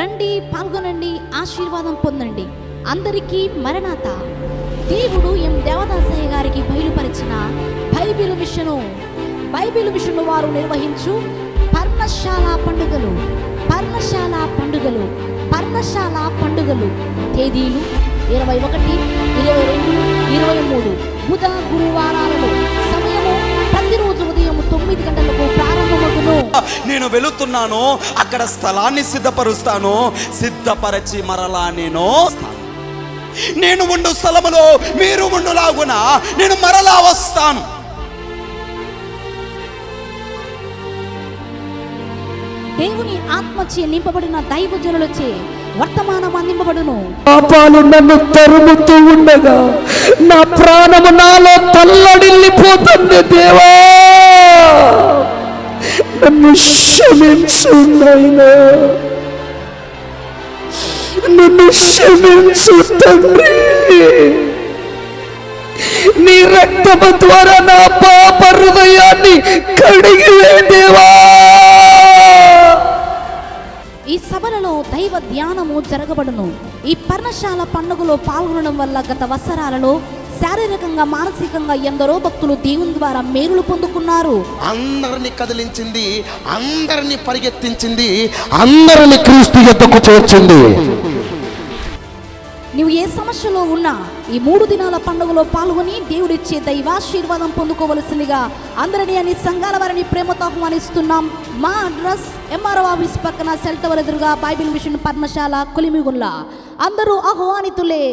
రండి, పాల్గొనండి, ఆశీర్వాదం పొందండి. అందరికీ మరణాత. దేవుడు ఎం దేవదాసయ్య గారికి బయలుపరిచిన బైబిల్ మిషను వారు నిర్వహించు పర్ణశాల పండుగలు తేదీలు 21, 22, 23 బుధ గురువారాలలో. సమయము ప్రతిరోజు ఉదయం 9 గంటలకు ప్రారంభమవును. నేను వెళుతున్నాను, అక్కడ స్థలాన్ని సిద్ధపరుస్తాను. సిద్ధపరచి మరలా నేను ఉండు స్థలములో మీరు ఉండులాగున నేను మరలా వస్తాను. దేవుని ఆత్మచే నింపబడిన దైవజనులచే వర్తమానం అందింపబడును. పాపాలు నన్ను తరుముతూ ఉండగా నా ప్రాణము నాలో తల్లడిల్లిపోతుంది. దేవా, నన్ను క్షమించు నాయనా, నన్ను క్షమించు తండ్రి. నీ రక్తము ద్వారా నా పాప హృదయాన్ని కడిగివే దేవా. ఈ సభలలో దైవ ధ్యానము జరగబడును. ఈ పర్ణశాల పండుగలో పాల్గొనడం వల్ల గత వత్సరాలలో శారీరకంగా, మానసికంగా ఎందరో భక్తులు దేవుని ద్వారా మేలులు పొందుకున్నారు. అందరిని కదిలించింది, అందరిని పరిగెత్తించింది, అందరిని క్రీస్తు యొద్దకు చేర్చింది. నువ్వు ఏ సమస్యలో ఉన్నా ఈ 3 దినాల పండుగలో పాల్గొని దేవుడిచ్చే దైవాశీర్వాదం పొందుకోవలసిందిగా అందరినీ అని సంఘాల వారిని ప్రేమతో ఆహ్వానిస్తున్నాం. మా అడ్రస్ ఎంఆర్ఓ ఆఫీస్ పక్కన సెల్ టవర్ ఎదురుగా బైబిల్ మిషన్ పర్ణశాల, కొలిమిగుల్ల. అందరూ ఆహ్వానితులే.